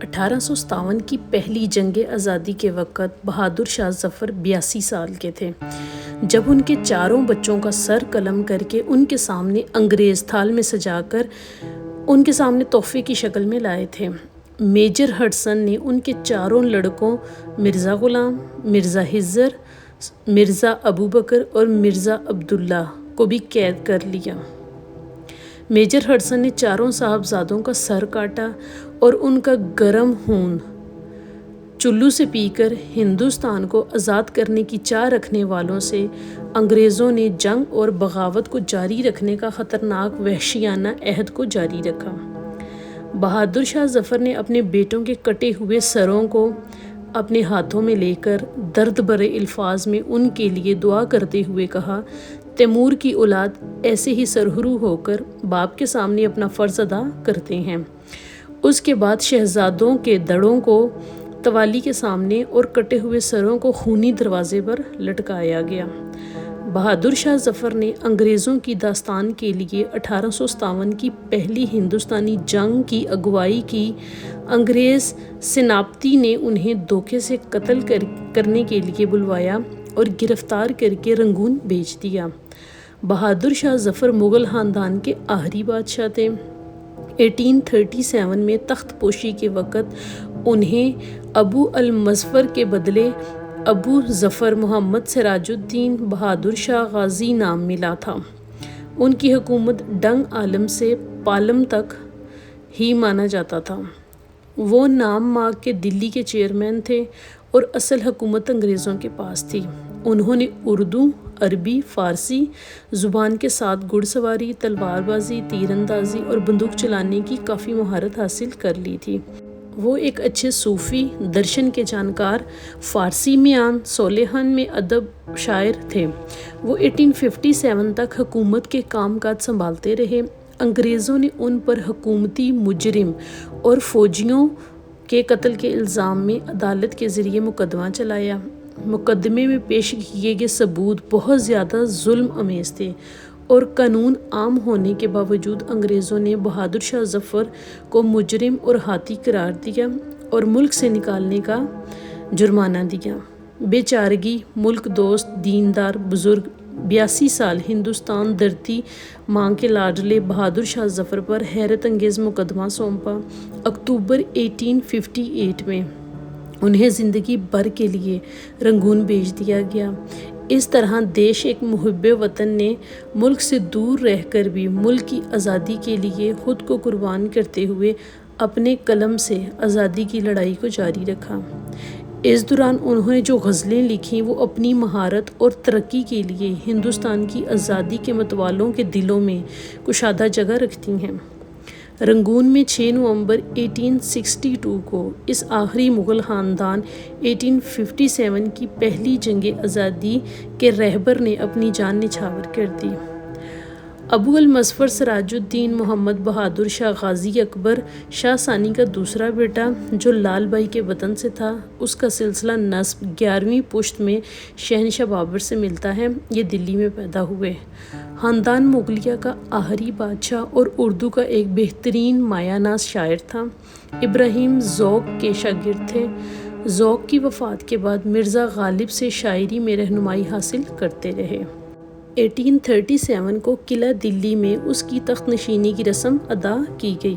1857 کی پہلی جنگ آزادی کے وقت بہادر شاہ ظفر 82 سال کے تھے جب ان کے چاروں بچوں کا سر قلم کر کے ان کے سامنے انگریز تھال میں سجا کر ان کے سامنے تحفے کی شکل میں لائے تھے۔ میجر ہڈسن نے ان کے چاروں لڑکوں مرزا غلام، مرزا حضر، مرزا ابو بکر اور مرزا عبداللہ کو بھی قید کر لیا۔ میجر ہڈسن نے چاروں صاحبزادوں کا سر کاٹا اور ان کا گرم خون چلو سے پی کر ہندوستان کو آزاد کرنے کی چاہ رکھنے والوں سے انگریزوں نے جنگ اور بغاوت کو جاری رکھنے کا خطرناک وحشیانہ عہد کو جاری رکھا۔ بہادر شاہ ظفر نے اپنے بیٹوں کے کٹے ہوئے سروں کو اپنے ہاتھوں میں لے کر درد بھرے الفاظ میں ان کے لیے دعا کرتے ہوئے کہا، تیمور کی اولاد ایسے ہی سرخرو ہو کر باپ کے سامنے اپنا فرض ادا کرتے ہیں۔ اس کے بعد شہزادوں کے دڑوں کو توالی کے سامنے اور کٹے ہوئے سروں کو خونی دروازے پر لٹکایا گیا۔ بہادر شاہ ظفر نے انگریزوں کی داستان کے لیے 1857 کی پہلی ہندوستانی جنگ کی اگوائی کی۔ انگریز سیناپتی نے انہیں دھوکے سے قتل کرنے کے لیے بلوایا اور گرفتار کر کے رنگون بھیج دیا۔ بہادر شاہ ظفر مغل خاندان کے آخری بادشاہ تھے۔ 1837 میں تخت پوشی کے وقت انہیں ابو المظفر کے بدلے ابو ظفر محمد سراج الدین بہادر شاہ غازی نام ملا تھا۔ ان کی حکومت ڈنگ عالم سے پالم تک ہی مانا جاتا تھا۔ وہ نام ماں کے دلی کے چیئرمین تھے اور اصل حکومت انگریزوں کے پاس تھی۔ انہوں نے اردو، عربی، فارسی زبان کے ساتھ گھڑ سواری، تلوار بازی، تیر اندازی اور بندوق چلانے کی کافی مہارت حاصل کر لی تھی۔ وہ ایک اچھے صوفی، درشن کے جانکار، فارسی میان، صالحان میں ادب شاعر تھے۔ وہ 1857 تک حکومت کے کام کاج سنبھالتے رہے۔ انگریزوں نے ان پر حکومتی مجرم اور فوجیوں کے قتل کے الزام میں عدالت کے ذریعے مقدمہ چلایا۔ مقدمے میں پیش کیے گئے ثبوت بہت زیادہ ظلم آمیز تھے اور قانون عام ہونے کے باوجود انگریزوں نے بہادر شاہ ظفر کو مجرم اور ہاتھی قرار دیا اور ملک سے نکالنے کا جرمانہ دیا۔ بے چارگی، ملک دوست، دیندار بزرگ 82 سال ہندوستان دھرتی ماں کے لاڈلے بہادر شاہ ظفر پر حیرت انگیز مقدمہ سونپا۔ اکتوبر 1858 میں انہیں زندگی بھر کے لیے رنگون بھیج دیا گیا۔ اس طرح دیش ایک محب وطن نے ملک سے دور رہ کر بھی ملک کی آزادی کے لیے خود کو قربان کرتے ہوئے اپنے قلم سے آزادی کی لڑائی کو جاری رکھا۔ اس دوران انہوں نے جو غزلیں لکھیں وہ اپنی مہارت اور ترقی کے لیے ہندوستان کی آزادی کے متوالوں کے دلوں میں کشادہ جگہ رکھتی ہیں۔ رنگون میں 6 نومبر 1862 کو اس آخری مغل خاندان 1857 کی پہلی جنگ آزادی کے رہبر نے اپنی جان نچھاور کر دی۔ ابو المظفر سراج الدین محمد بہادر شاہ غازی اکبر شاہ ثانی کا دوسرا بیٹا جو لال بھائی کے وطن سے تھا، اس کا سلسلہ نسب 11ویں پشت میں شہنشاہ بابر سے ملتا ہے۔ یہ دلی میں پیدا ہوئے۔ خاندان مغلیہ کا آخری بادشاہ اور اردو کا ایک بہترین مایہ ناز شاعر تھا۔ ابراہیم ذوق کے شاگرد تھے۔ ذوق کی وفات کے بعد مرزا غالب سے شاعری میں رہنمائی حاصل کرتے رہے۔ 1837 کو قلعہ دلی میں اس کی تخت نشینی کی رسم ادا کی گئی۔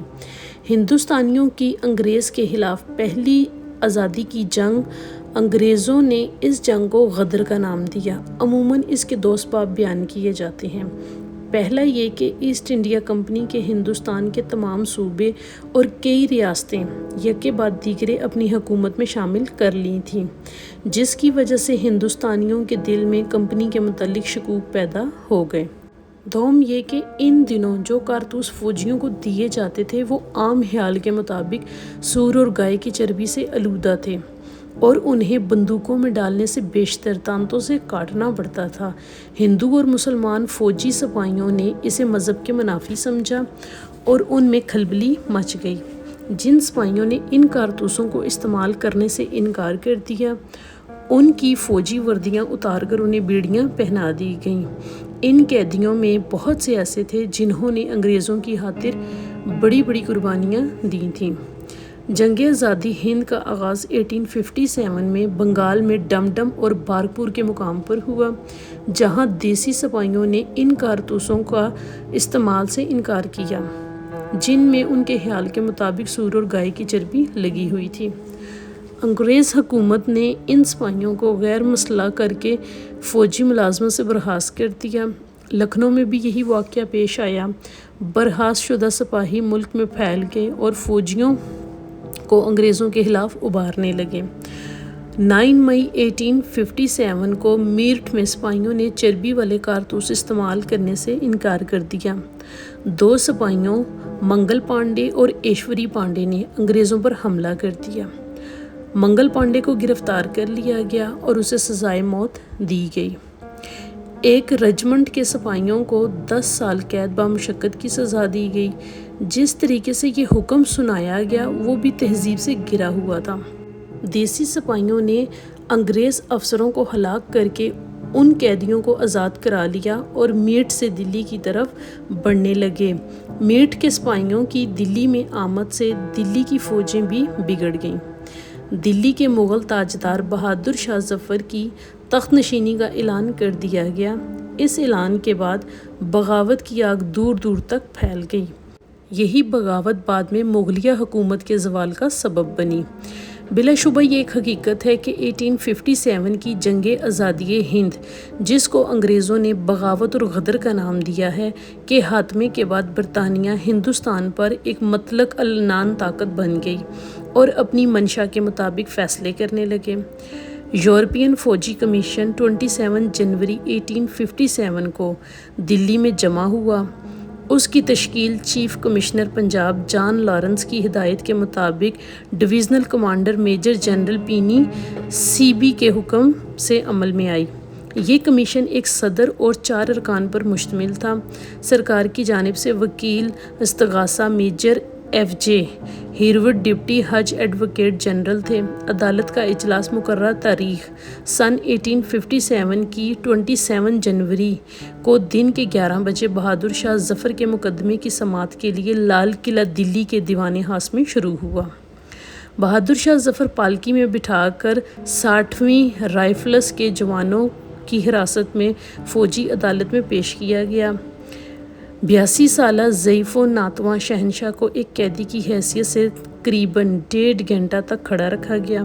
ہندوستانیوں کی انگریز کے خلاف پہلی آزادی کی جنگ، انگریزوں نے اس جنگ کو غدر کا نام دیا۔ عموماً اس کے 2 اسباب بیان کیے جاتے ہیں۔ پہلا یہ کہ ایسٹ انڈیا کمپنی کے ہندوستان کے تمام صوبے اور کئی ریاستیں یکے بعد دیگرے اپنی حکومت میں شامل کر لی تھیں، جس کی وجہ سے ہندوستانیوں کے دل میں کمپنی کے متعلق شکوک پیدا ہو گئے۔ دوم یہ کہ ان دنوں جو کارتوس فوجیوں کو دیے جاتے تھے وہ عام خیال کے مطابق سور اور گائے کی چربی سے آلودہ تھے اور انہیں بندوقوں میں ڈالنے سے بیشتر دانتوں سے کاٹنا پڑتا تھا۔ ہندو اور مسلمان فوجی سپاہیوں نے اسے مذہب کے منافی سمجھا اور ان میں کھلبلی مچ گئی۔ جن سپاہیوں نے ان کارتوسوں کو استعمال کرنے سے انکار کر دیا، ان کی فوجی وردیاں اتار کر انہیں بیڑیاں پہنا دی گئیں۔ ان قیدیوں میں بہت سے ایسے تھے جنہوں نے انگریزوں کی خاطر بڑی بڑی قربانیاں دی تھیں۔ جنگ آزادی ہند کا آغاز 1857 میں بنگال میں ڈم ڈم اور بارکپور کے مقام پر ہوا، جہاں دیسی سپاہیوں نے ان کارتوسوں کا استعمال سے انکار کیا جن میں ان کے خیال کے مطابق سور اور گائے کی چربی لگی ہوئی تھی۔ انگریز حکومت نے ان سپاہیوں کو غیر مسلح کر کے فوجی ملازمت سے برخاست کر دیا۔ لکھنؤ میں بھی یہی واقعہ پیش آیا۔ برخاست شدہ سپاہی ملک میں پھیل گئے اور فوجیوں کو انگریزوں کے خلاف ابھارنے لگے۔ 9 مئی 1857 کو میرٹھ میں سپاہیوں نے چربی والے کارتوس استعمال کرنے سے انکار کر دیا۔ 2 سپاہیوں منگل پانڈے اور ایشوری پانڈے نے انگریزوں پر حملہ کر دیا۔ منگل پانڈے کو گرفتار کر لیا گیا اور اسے سزائے موت دی گئی۔ ایک رجمنٹ کے سپاہیوں کو 10 سال قید بامشقت کی سزا دی گئی۔ جس طریقے سے یہ حکم سنایا گیا وہ بھی تہذیب سے گرا ہوا تھا۔ دیسی سپاہیوں نے انگریز افسروں کو ہلاک کر کے ان قیدیوں کو آزاد کرا لیا اور میرٹھ سے دلی کی طرف بڑھنے لگے۔ میرٹھ کے سپاہیوں کی دلی میں آمد سے دلی کی فوجیں بھی بگڑ گئیں۔ دلی کے مغل تاجدار بہادر شاہ ظفر کی تخت نشینی کا اعلان کر دیا گیا۔ اس اعلان کے بعد بغاوت کی آگ دور دور تک پھیل گئی۔ یہی بغاوت بعد میں مغلیہ حکومت کے زوال کا سبب بنی۔ بلا شبہ یہ ایک حقیقت ہے کہ 1857 کی جنگ آزادی ہند، جس کو انگریزوں نے بغاوت اور غدر کا نام دیا ہے، کے خاتمے کے بعد برطانیہ ہندوستان پر ایک مطلق العنان طاقت بن گئی اور اپنی منشا کے مطابق فیصلے کرنے لگے۔ یورپین فوجی کمیشن 27 جنوری 1857 کو دلی میں جمع ہوا۔ اس کی تشکیل چیف کمشنر پنجاب جان لارنس کی ہدایت کے مطابق ڈویژنل کمانڈر میجر جنرل پینی سیبی کے حکم سے عمل میں آئی۔ یہ کمیشن ایک صدر اور 4 ارکان پر مشتمل تھا۔ سرکار کی جانب سے وکیل استغاثہ میجر ایف جے ہیروڈ ڈپٹی حج ایڈوکیٹ جنرل تھے۔ عدالت کا اجلاس مقررہ تاریخ سن 1857 کی 27 جنوری کو دن کے 11 بجے بہادر شاہ ظفر کے مقدمے کی سماعت کے لیے لال قلعہ دلی کے دیوان خاص میں شروع ہوا۔ بہادر شاہ ظفر پالکی میں بٹھا کر 60ویں رائفلز کے جوانوں کی حراست میں فوجی عدالت میں پیش کیا گیا۔ 82 سالہ ضعیف و ناتواں شہنشاہ کو ایک قیدی کی حیثیت سے تقریباً 1.5 گھنٹہ تک کھڑا رکھا گیا۔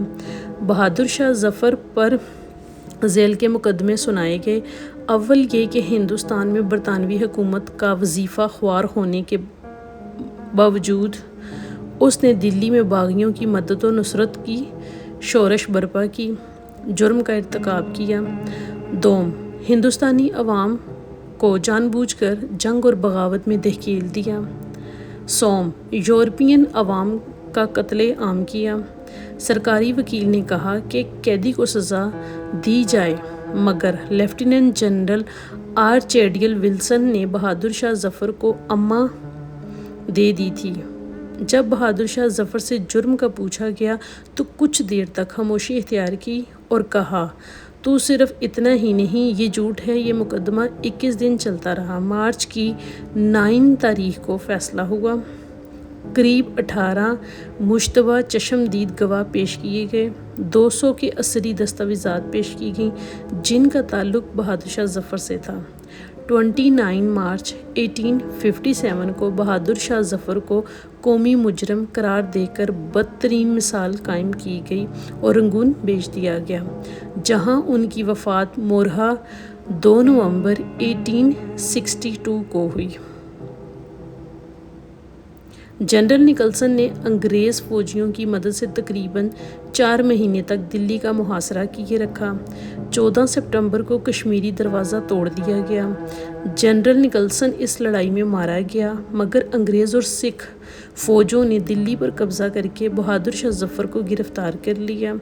بہادر شاہ ظفر پر ذیل کے مقدمے سنائے گئے۔ اول یہ کہ ہندوستان میں برطانوی حکومت کا وظیفہ خوار ہونے کے باوجود اس نے دلی میں باغیوں کی مدد و نصرت کی شورش برپا کی، جرم کا ارتکاب کیا۔ دوم، ہندوستانی عوام کو جان بوجھ کر جنگ اور بغاوت میں دھکیل دیا۔ سوم، یورپین عوام کا قتل عام کیا۔ سرکاری وکیل نے کہا کہ قیدی کو سزا دی جائے، مگر لیفٹیننٹ جنرل آر چیڈیل ولسن نے بہادر شاہ ظفر کو اماں دے دی تھی۔ جب بہادر شاہ ظفر سے جرم کا پوچھا گیا تو کچھ دیر تک خاموشی اختیار کی اور کہا، تو صرف اتنا ہی نہیں، یہ جھوٹ ہے۔ یہ مقدمہ 21 دن چلتا رہا۔ مارچ کی 9 تاریخ کو فیصلہ ہوا۔ قریب 18 مشتبہ چشمدید گواہ پیش کیے گئے۔ 200 کے عصری دستاویزات پیش کی گئیں جن کا تعلق بہادر شاہ ظفر سے تھا۔ 29 مارچ 1857 کو بہادر شاہ ظفر کو قومی مجرم قرار دے کر بدترین مثال قائم کی گئی اور رنگون بھیج دیا گیا، جہاں ان کی وفات مورخہ 2 نومبر 1862 کو ہوئی۔ جنرل نکلسن نے انگریز فوجیوں کی مدد سے تقریباً 4 مہینے تک دلی کا محاصرہ کیے رکھا۔ 14 ستمبر کو کشمیری دروازہ توڑ دیا گیا۔ جنرل نکلسن اس لڑائی میں مارا گیا، مگر انگریز اور سکھ فوجوں نے دلی پر قبضہ کر کے بہادر شاہ ظفر کو گرفتار کر لیا۔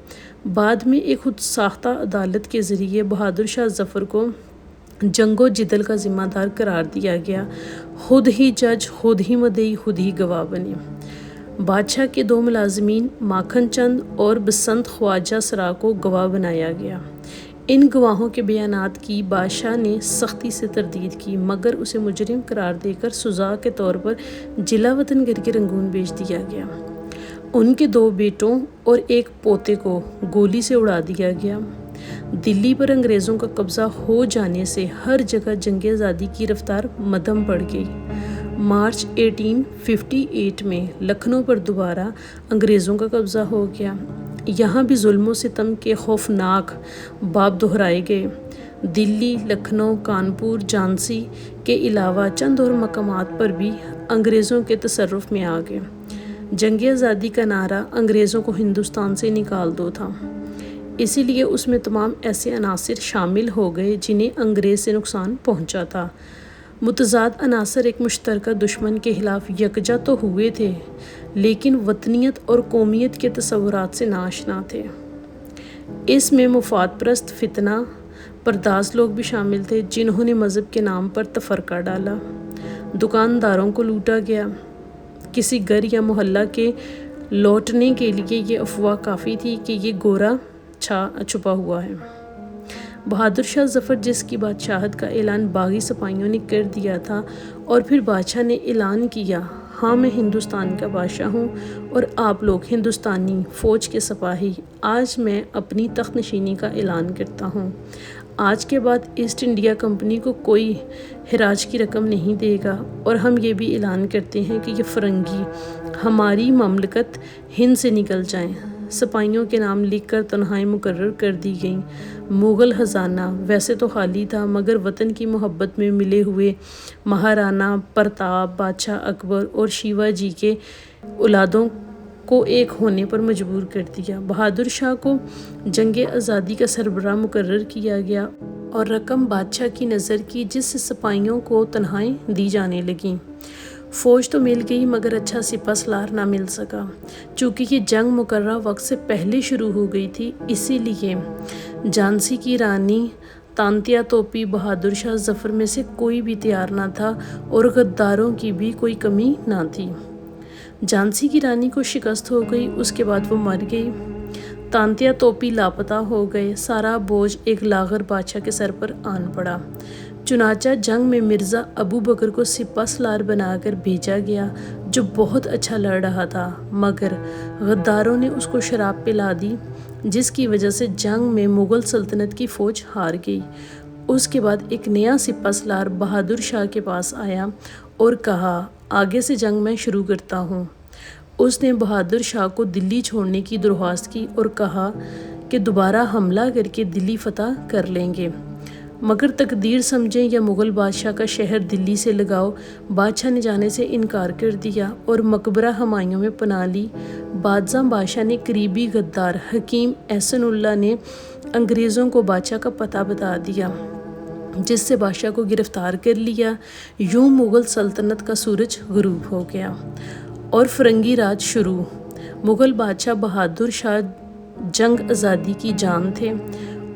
بعد میں ایک خود ساختہ عدالت کے ذریعے بہادر شاہ ظفر کو جنگ و جدل کا ذمہ دار قرار دیا گیا۔ خود ہی جج، خود ہی مدعی، خود ہی گواہ بنے۔ بادشاہ کے 2 ملازمین ماکھن چند اور بسنت خواجہ سرا کو گواہ بنایا گیا۔ ان گواہوں کے بیانات کی بادشاہ نے سختی سے تردید کی، مگر اسے مجرم قرار دے کر سزا کے طور پر جلا وطن کر کے رنگون بھیج دیا گیا۔ ان کے 2 بیٹوں اور ایک پوتے کو گولی سے اڑا دیا گیا۔ دلی پر انگریزوں کا قبضہ ہو جانے سے ہر جگہ جنگ آزادی کی رفتار مدھم پڑ گئی۔ مارچ 1858 میں لکھنؤ پر دوبارہ انگریزوں کا قبضہ ہو گیا۔ یہاں بھی ظلم و ستم کے خوفناک باب دہرائے گئے۔ دلی، لکھنؤ، کانپور، جھانسی کے علاوہ چند اور مقامات پر بھی انگریزوں کے تصرف میں آ گئے۔ جنگ آزادی کا نعرہ انگریزوں کو ہندوستان سے نکال دو تھا، اسی لیے اس میں تمام ایسے عناصر شامل ہو گئے جنہیں انگریز سے نقصان پہنچا تھا۔ متضاد عناصر ایک مشترکہ دشمن کے خلاف یکجا تو ہوئے تھے، لیکن وطنیت اور قومیت کے تصورات سے ناآشنا تھے۔ اس میں مفاد پرست فتنہ پرداز لوگ بھی شامل تھے، جنہوں نے مذہب کے نام پر تفرقہ ڈالا۔ دکانداروں کو لوٹا گیا۔ کسی گھر یا محلہ کے لوٹنے کے لیے یہ افواہ کافی تھی کہ یہ گورا چھپا ہوا ہے۔ بہادر شاہ ظفر، جس کی بادشاہت کا اعلان باغی سپاہیوں نے کر دیا تھا، اور پھر بادشاہ نے اعلان کیا، ہاں میں ہندوستان کا بادشاہ ہوں اور آپ لوگ ہندوستانی فوج کے سپاہی، آج میں اپنی تخت نشینی کا اعلان کرتا ہوں۔ آج کے بعد ایسٹ انڈیا کمپنی کو کوئی خراج کی رقم نہیں دے گا، اور ہم یہ بھی اعلان کرتے ہیں کہ یہ فرنگی ہماری مملکت ہند سے نکل جائیں۔ سپاہیوں کے نام لکھ کر تنخواہیں مقرر کر دی گئیں۔ مغل خزانہ ویسے تو خالی تھا، مگر وطن کی محبت میں ملے ہوئے مہارانا پرتاپ، بادشاہ اکبر اور شیوا جی کے اولادوں کو ایک ہونے پر مجبور کر دیا۔ بہادر شاہ کو جنگ آزادی کا سربراہ مقرر کیا گیا اور رقم بادشاہ کی نظر کی، جس سے سپاہیوں کو تنخواہیں دی جانے لگیں۔ فوج تو مل گئی، مگر اچھا سپہ سالار نہ مل سکا۔ چونکہ یہ جنگ مقررہ وقت سے پہلے شروع ہو گئی تھی، اسی لیے جھانسی کی رانی تانتیا توپی بہادر شاہ ظفر میں سے کوئی بھی تیار نہ تھا، اور غداروں کی بھی کوئی کمی نہ تھی۔ جھانسی کی رانی کو شکست ہو گئی، اس کے بعد وہ مر گئی۔ تانتیا توپی لاپتہ ہو گئے۔ سارا بوجھ ایک لاغر بادشاہ کے سر پر آن پڑا۔ چنانچہ جنگ میں مرزا ابو بکر کو سپہ سالار بنا کر بھیجا گیا، جو بہت اچھا لڑ رہا تھا، مگر غداروں نے اس کو شراب پلا دی، جس کی وجہ سے جنگ میں مغل سلطنت کی فوج ہار گئی۔ اس کے بعد ایک نیا سپہ سالار بہادر شاہ کے پاس آیا اور کہا، آگے سے جنگ میں شروع کرتا ہوں۔ اس نے بہادر شاہ کو دلی چھوڑنے کی درخواست کی اور کہا کہ دوبارہ حملہ کر کے دلی فتح کر لیں گے، مگر تقدیر سمجھیں یا مغل بادشاہ کا شہر دلی سے لگاؤ۔ بادشاہ نے جانے سے انکار کر دیا اور مقبرہ ہمایوں میں پناہ لی۔ بادشاہ نے قریبی غدار حکیم احسن اللہ نے انگریزوں کو بادشاہ کا پتہ بتا دیا، جس سے بادشاہ کو گرفتار کر لیا۔ یوں مغل سلطنت کا سورج غروب ہو گیا اور فرنگی راج شروع۔ مغل بادشاہ بہادر شاہ جنگ آزادی کی جان تھے۔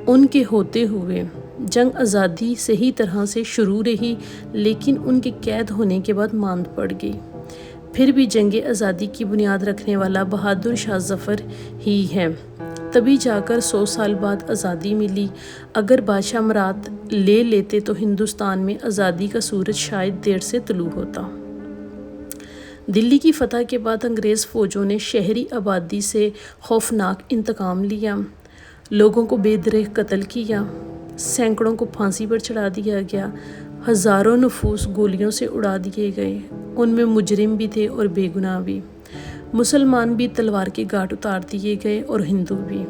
ان کے ہوتے ہوئے جنگ آزادی صحیح طرح سے شروع رہی، لیکن ان کے قید ہونے کے بعد ماند پڑ گئی۔ پھر بھی جنگ آزادی کی بنیاد رکھنے والا بہادر شاہ ظفر ہی ہے، تبھی جا کر 100 سال بعد آزادی ملی۔ اگر بادشاہ مراد لے لیتے تو ہندوستان میں آزادی کا سورج شاید دیر سے طلوع ہوتا۔ دلی کی فتح کے بعد انگریز فوجوں نے شہری آبادی سے خوفناک انتقام لیا، لوگوں کو بے درہ قتل کیا، سینکڑوں کو پھانسی پر چڑھا دیا گیا، ہزاروں نفوس گولیوں سے اڑا دیے گئے، ان میں مجرم بھی تھے اور بے گناہ بھی۔ مسلمان بھی تلوار کے گھاٹ اتار دیے گئے اور ہندو بھی۔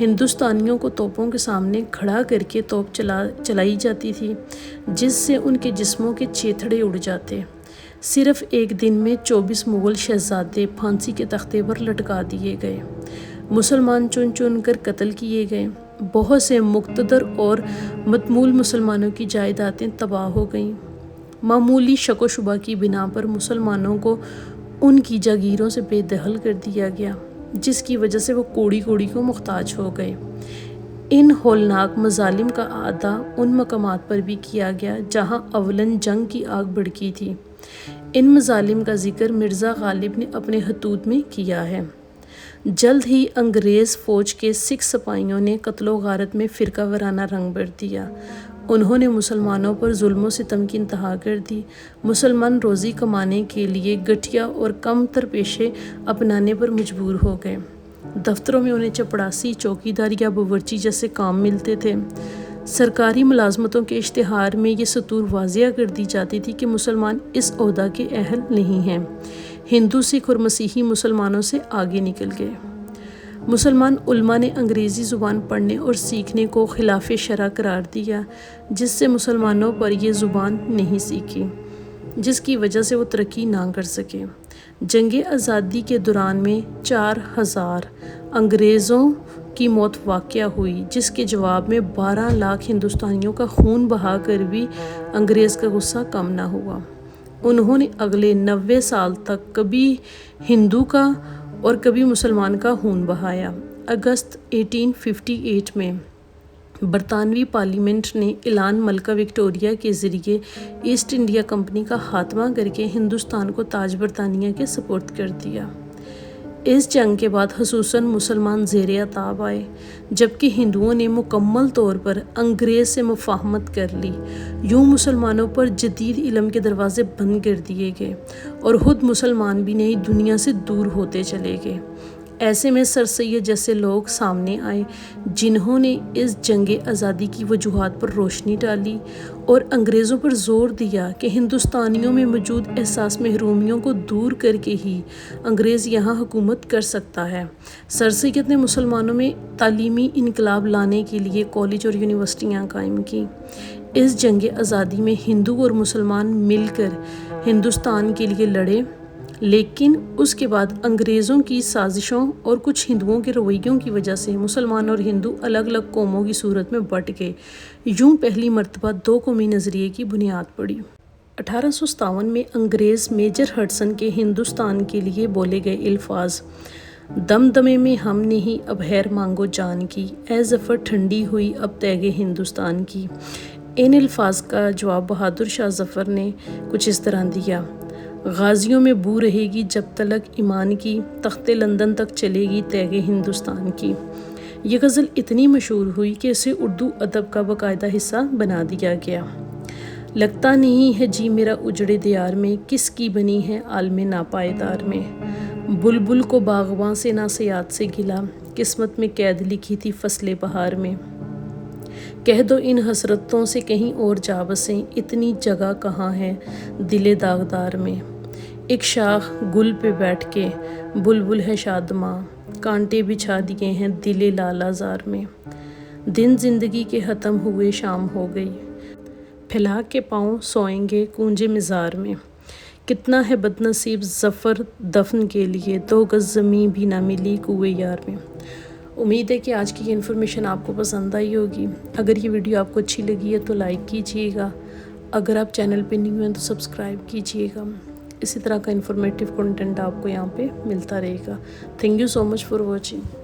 ہندوستانیوں کو توپوں کے سامنے کھڑا کر کے توپ چلائی جاتی تھی، جس سے ان کے جسموں کے چیتھڑے اڑ جاتے۔ صرف ایک دن میں 24 مغل شہزادے پھانسی کے تختے پر لٹکا دیے گئے۔ مسلمان چن چن کر قتل کیے گئے۔ بہت سے مقتدر اور متمول مسلمانوں کی جائیدادیں تباہ ہو گئیں۔ معمولی شک و شبہ کی بنا پر مسلمانوں کو ان کی جاگیروں سے بے دخل کر دیا گیا، جس کی وجہ سے وہ کوڑی کوڑی کو محتاج ہو گئے۔ ان ہولناک مظالم کا اعادہ ان مقامات پر بھی کیا گیا جہاں اولاً جنگ کی آگ بھڑکی تھی۔ ان مظالم کا ذکر مرزا غالب نے اپنے خطوط میں کیا ہے۔ جلد ہی انگریز فوج کے سکھ سپاہیوں نے قتل و غارت میں فرقہ وارانہ رنگ بھر دیا۔ انہوں نے مسلمانوں پر ظلم و ستم کی انتہا کر دی۔ مسلمان روزی کمانے کے لیے گٹھیا اور کم تر پیشے اپنانے پر مجبور ہو گئے۔ دفتروں میں انہیں چپڑاسی، چوکیداری یا باورچی جیسے کام ملتے تھے۔ سرکاری ملازمتوں کے اشتہار میں یہ سطور واضح کر دی جاتی تھی کہ مسلمان اس عہدہ کے اہل نہیں ہیں۔ ہندو، سکھ اور مسیحی مسلمانوں سے آگے نکل گئے۔ مسلمان علماء نے انگریزی زبان پڑھنے اور سیکھنے کو خلاف شرع قرار دیا، جس سے مسلمانوں پر یہ زبان نہیں سیکھی، جس کی وجہ سے وہ ترقی نہ کر سکے۔ جنگ آزادی کے دوران میں 4000 انگریزوں کی موت واقع ہوئی، جس کے جواب میں 12 لاکھ ہندوستانیوں کا خون بہا کر بھی انگریز کا غصہ کم نہ ہوا۔ انہوں نے اگلے 90 سال تک کبھی ہندو کا اور کبھی مسلمان کا خون بہایا۔ اگست 1858 میں برطانوی پارلیمنٹ نے اعلان ملکہ وکٹوریہ کے ذریعے ایسٹ انڈیا کمپنی کا خاتمہ کر کے ہندوستان کو تاج برطانیہ کے سپرد کر دیا۔ اس جنگ کے بعد خصوصاً مسلمان زیر عتاب آئے، جبکہ ہندوؤں نے مکمل طور پر انگریز سے مفاہمت کر لی۔ یوں مسلمانوں پر جدید علم کے دروازے بند کر دیے گئے اور خود مسلمان بھی نئی دنیا سے دور ہوتے چلے گئے۔ ایسے میں سر سید جیسے لوگ سامنے آئے، جنہوں نے اس جنگ آزادی کی وجوہات پر روشنی ڈالی اور انگریزوں پر زور دیا کہ ہندوستانیوں میں موجود احساس محرومیوں کو دور کر کے ہی انگریز یہاں حکومت کر سکتا ہے۔ سر سید نے مسلمانوں میں تعلیمی انقلاب لانے کے لیے کالج اور یونیورسٹیاں قائم کیں۔ اس جنگ آزادی میں ہندو اور مسلمان مل کر ہندوستان کے لیے لڑے، لیکن اس کے بعد انگریزوں کی سازشوں اور کچھ ہندوؤں کے رویوں کی وجہ سے مسلمان اور ہندو الگ الگ قوموں کی صورت میں بٹ گئے۔ یوں پہلی مرتبہ دو قومی نظریے کی بنیاد پڑی۔ 1857 میں انگریز میجر ہڈسن کے ہندوستان کے لیے بولے گئے الفاظ دمدمے میں ہم نہیں اب خیر مانگو جان کی، اے ظفر ٹھنڈی ہوئی اب تیغ ہندوستان کی۔ ان الفاظ کا جواب بہادر شاہ ظفر نے کچھ اس طرح دیا: غازیوں میں بو رہے گی جب تلک ایمان کی، تخت لندن تک چلے گی تیغ ہندوستان کی۔ یہ غزل اتنی مشہور ہوئی کہ اسے اردو ادب کا باقاعدہ حصہ بنا دیا گیا۔ لگتا نہیں ہے جی میرا اجڑے دیار میں، کس کی بنی ہے عالم ناپائیدار میں۔ بلبل کو باغباں سے نہ صیاد سے گلا، قسمت میں قید لکھی تھی فصل بہار میں۔ کہہ دو ان حسرتوں سے کہیں اور جا بسیں، اتنی جگہ کہاں ہے دل داغدار میں۔ ایک شاخ گل پہ بیٹھ کے بلبل ہے شادماں، کانٹے بچھا دیے ہیں دل لالہ زار میں۔ دن زندگی کے ختم ہوئے شام ہو گئی، پھیلا کے پاؤں سوئیں گے کونجے مزار میں۔ کتنا ہے بد نصیب ظفر دفن کے لیے، 2 گز زمیں بھی نہ ملی کوئے یار میں۔ امید ہے کہ آج کی یہ انفارمیشن آپ کو پسند آئی ہوگی۔ اگر یہ ویڈیو آپ کو اچھی لگی ہے تو لائک کیجیے گا، اگر آپ چینل پہ نہیں ہیں تو سبسکرائب کیجیے گا۔ اسی طرح کا انفارمیٹیو کنٹینٹ آپ کو یہاں پہ ملتا رہے گا۔ Thank you so much for watching.